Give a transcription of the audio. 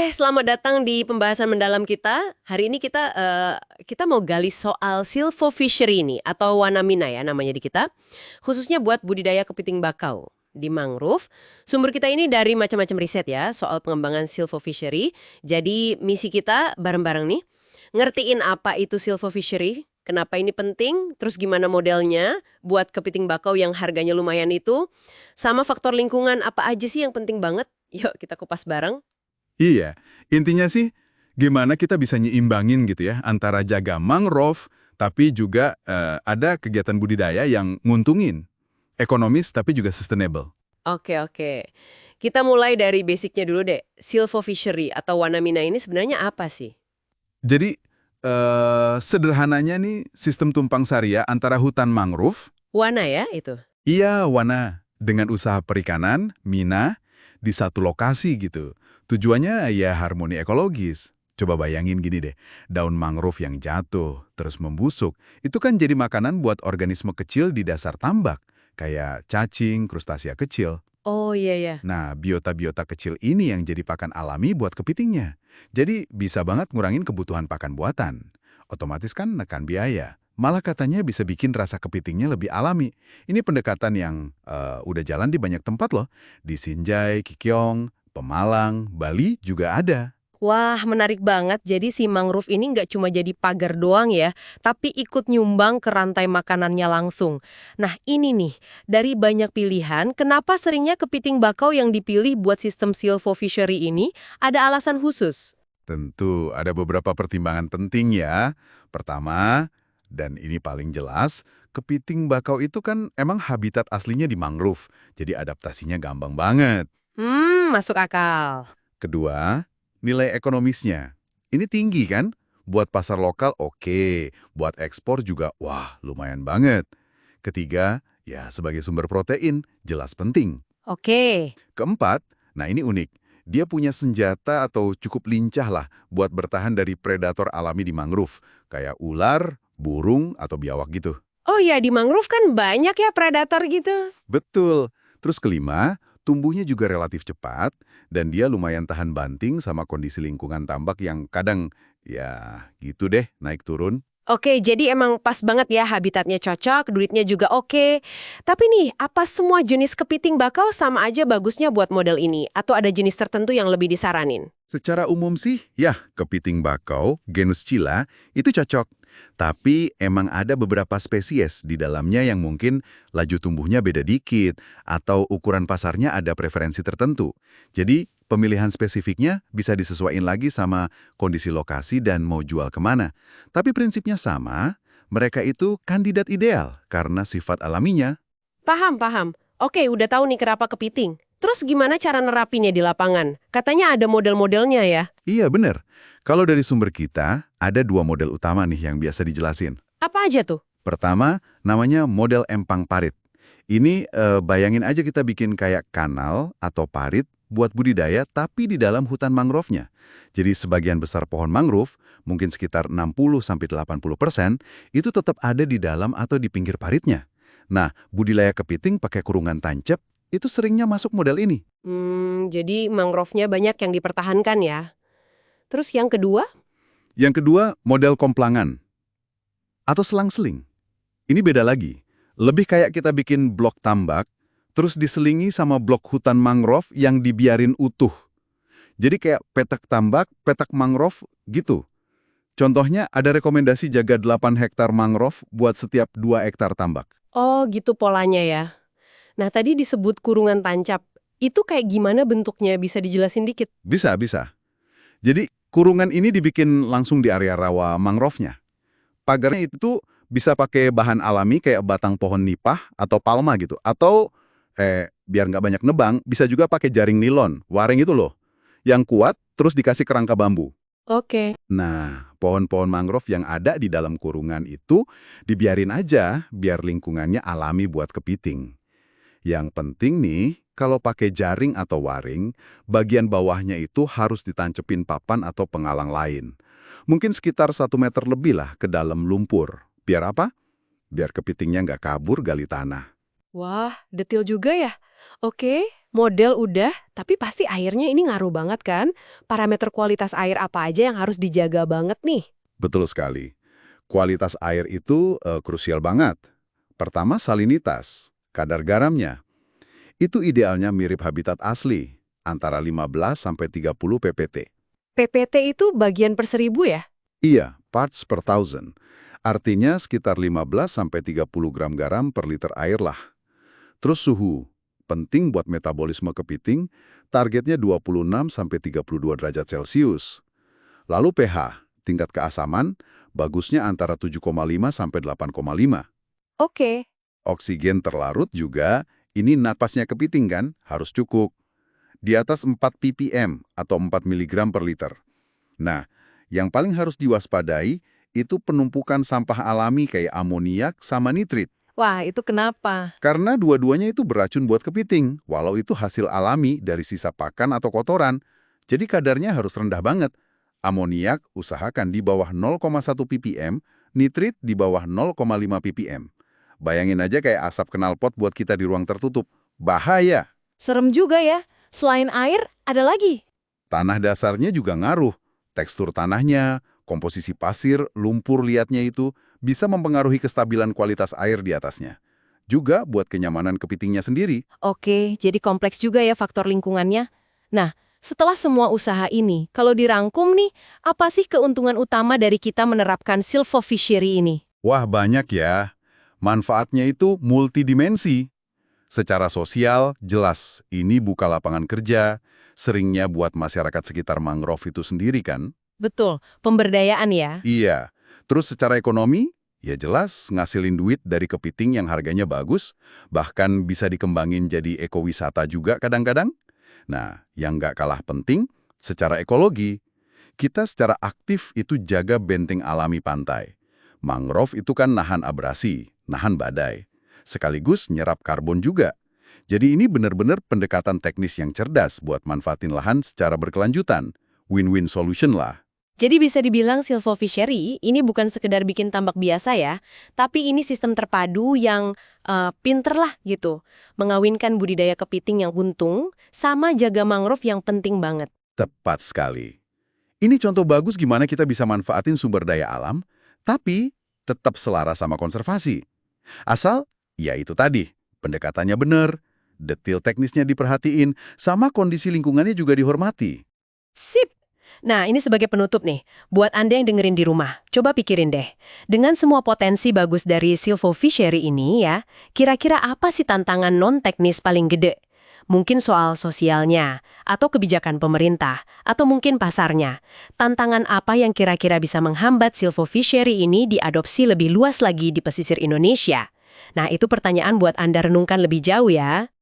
Selamat datang di pembahasan mendalam kita. Hari ini kita mau gali soal silvofishery ini atau Wanamina ya namanya di kita. Khususnya buat budidaya kepiting bakau di mangrove. Sumber kita ini dari macam-macam riset ya soal pengembangan silvofishery. Jadi misi kita bareng-bareng nih ngertiin apa itu silvofishery, kenapa ini penting, terus gimana modelnya buat kepiting bakau yang harganya lumayan itu, sama faktor lingkungan apa aja sih yang penting banget. Yuk kita kupas bareng. Iya, intinya sih gimana kita bisa nyiimbangin gitu ya antara jaga mangrove tapi juga ada kegiatan budidaya yang nguntungin, ekonomis tapi juga sustainable. Oke. Kita mulai dari basicnya dulu deh. Silvofishery atau Wanamina ini sebenarnya apa sih? Jadi sederhananya nih sistem tumpang sari ya antara hutan mangrove, Wana ya itu? iya wana, dengan usaha perikanan, mina, di satu lokasi gitu. Tujuannya ya harmoni ekologis. Coba bayangin gini deh, daun mangrove yang jatuh, terus membusuk, itu kan jadi makanan buat organisme kecil di dasar tambak, kayak cacing, krustasia kecil. Oh iya. Nah, biota-biota kecil ini yang jadi pakan alami buat kepitingnya. Jadi bisa banget ngurangin kebutuhan pakan buatan. Otomatis kan nekan biaya. Malah katanya bisa bikin rasa kepitingnya lebih alami. Ini pendekatan yang udah jalan di banyak tempat loh. Di Sinjai, Kikyong, Pemalang, Bali juga ada. Wah, menarik banget. Jadi si mangrove ini nggak cuma jadi pagar doang ya, tapi ikut nyumbang ke rantai makanannya langsung. Nah ini nih, dari banyak pilihan, kenapa seringnya kepiting bakau yang dipilih buat sistem silvofishery ini ada alasan khusus? Tentu ada beberapa pertimbangan penting ya. Pertama, dan ini paling jelas, kepiting bakau itu kan emang habitat aslinya di mangrove, jadi adaptasinya gampang banget. Masuk akal. Kedua, nilai ekonomisnya. Ini tinggi kan? Buat pasar lokal oke, buat ekspor juga wah lumayan banget. Ketiga, ya sebagai sumber protein, jelas penting. Oke. Keempat, nah ini unik. Dia punya senjata atau cukup lincah lah buat bertahan dari predator alami di mangrove, kayak ular, burung, atau biawak gitu. Oh ya, di mangrove kan banyak ya predator gitu. Betul. Terus kelima, tumbuhnya juga relatif cepat, dan dia lumayan tahan banting sama kondisi lingkungan tambak yang kadang, ya gitu deh, naik turun. Oke, jadi emang pas banget ya habitatnya cocok, duitnya juga oke. Tapi nih, apa semua jenis kepiting bakau sama aja bagusnya buat model ini? Atau ada jenis tertentu yang lebih disaranin? Secara umum sih, ya kepiting bakau, genus Cila, itu cocok. Tapi emang ada beberapa spesies di dalamnya yang mungkin laju tumbuhnya beda dikit, atau ukuran pasarnya ada preferensi tertentu. Jadi, pemilihan spesifiknya bisa disesuaikan lagi sama kondisi lokasi dan mau jual kemana. Tapi prinsipnya sama, mereka itu kandidat ideal karena sifat alaminya. Paham. Oke, udah tahu nih kenapa kepiting. Terus gimana cara nerapinya di lapangan? Katanya ada model-modelnya ya? Iya bener, kalau dari sumber kita, ada dua model utama nih yang biasa dijelasin. Apa aja tuh? Pertama, namanya model empang parit. Ini bayangin aja kita bikin kayak kanal atau parit buat budidaya tapi di dalam hutan mangrove-nya. Jadi sebagian besar pohon mangrove, mungkin sekitar 60-80%, itu tetap ada di dalam atau di pinggir paritnya. Nah, budidaya kepiting pakai kurungan tancap, itu seringnya masuk model ini. Jadi mangrove-nya banyak yang dipertahankan ya. Terus yang kedua? Yang kedua, model komplangan atau selang-seling. Ini beda lagi. Lebih kayak kita bikin blok tambak, terus diselingi sama blok hutan mangrove yang dibiarin utuh. Jadi kayak petak tambak, petak mangrove gitu. Contohnya ada rekomendasi jaga 8 hektar mangrove buat setiap 2 hektar tambak. Oh, gitu polanya ya. Nah, tadi disebut kurungan tancap. Itu kayak gimana bentuknya? Bisa dijelasin dikit? Bisa. Jadi kurungan ini dibikin langsung di area rawa mangrove-nya. Pagarnya itu bisa pakai bahan alami kayak batang pohon nipah atau palma gitu. Atau, biar nggak banyak nebang, bisa juga pakai jaring nilon, waring itu loh. Yang kuat, terus dikasih kerangka bambu. Oke. Nah, pohon-pohon mangrove yang ada di dalam kurungan itu dibiarin aja biar lingkungannya alami buat kepiting. Yang penting nih, kalau pakai jaring atau waring, bagian bawahnya itu harus ditancepin papan atau penghalang lain. Mungkin sekitar 1 meter lebih lah ke dalam lumpur. Biar apa? Biar kepitingnya nggak kabur gali tanah. Wah, detil juga ya. Oke, Model udah, tapi pasti airnya ini ngaruh banget kan? Parameter kualitas air apa aja yang harus dijaga banget nih? Betul sekali. Kualitas air itu krusial banget. Pertama, salinitas, kadar garamnya. Itu idealnya mirip habitat asli, antara 15 sampai 30 ppt. PPT itu bagian per 1000 ya? Iya, parts per thousand. Artinya sekitar 15 sampai 30 gram garam per liter air lah. Terus suhu, penting buat metabolisme kepiting, targetnya 26 sampai 32 derajat Celcius. Lalu pH, tingkat keasaman, bagusnya antara 7,5 sampai 8,5. Oke. Oksigen terlarut juga, ini napasnya kepiting kan, harus cukup. Di atas 4 ppm atau 4 mg per liter. Nah, yang paling harus diwaspadai itu penumpukan sampah alami kayak amoniak sama nitrit. Wah, itu kenapa? Karena dua-duanya itu beracun buat kepiting, walau itu hasil alami dari sisa pakan atau kotoran. Jadi kadarnya harus rendah banget. Amoniak usahakan di bawah 0,1 ppm, nitrit di bawah 0,5 ppm. Bayangin aja kayak asap knalpot buat kita di ruang tertutup. Bahaya! Serem juga ya. Selain air, ada lagi. Tanah dasarnya juga ngaruh. Tekstur tanahnya, komposisi pasir, lumpur liatnya itu bisa mempengaruhi kestabilan kualitas air di atasnya. Juga buat kenyamanan kepitingnya sendiri. Oke, jadi kompleks juga ya faktor lingkungannya. Nah, setelah semua usaha ini, kalau dirangkum nih, apa sih keuntungan utama dari kita menerapkan silvofishery ini? Wah, banyak ya. Manfaatnya itu multidimensi. Secara sosial, jelas, ini buka lapangan kerja, seringnya buat masyarakat sekitar mangrove itu sendiri kan? Betul, pemberdayaan ya. Iya. Terus secara ekonomi, ya jelas ngasilin duit dari kepiting yang harganya bagus, bahkan bisa dikembangin jadi ekowisata juga kadang-kadang. Nah, yang nggak kalah penting, secara ekologi, kita secara aktif itu jaga benteng alami pantai. Mangrove itu kan nahan abrasi, nahan badai. Sekaligus nyerap karbon juga. Jadi ini benar-benar pendekatan teknis yang cerdas buat manfaatin lahan secara berkelanjutan. Win-win solution lah. Jadi bisa dibilang silvofishery ini bukan sekedar bikin tambak biasa ya, tapi ini sistem terpadu yang pinter lah gitu. Mengawinkan budidaya kepiting yang untung sama jaga mangrove yang penting banget. Tepat sekali. Ini contoh bagus gimana kita bisa manfaatin sumber daya alam, tapi tetap selaras sama konservasi. Asal, ya itu tadi, pendekatannya benar, detail teknisnya diperhatiin, sama kondisi lingkungannya juga dihormati. Sip! Nah, ini sebagai penutup nih. Buat Anda yang dengerin di rumah, coba pikirin deh. Dengan semua potensi bagus dari silvofishery ini ya, kira-kira apa sih tantangan non-teknis paling gede? Mungkin soal sosialnya, atau kebijakan pemerintah, atau mungkin pasarnya. Tantangan apa yang kira-kira bisa menghambat silvofishery ini diadopsi lebih luas lagi di pesisir Indonesia? Nah, itu pertanyaan buat Anda renungkan lebih jauh ya.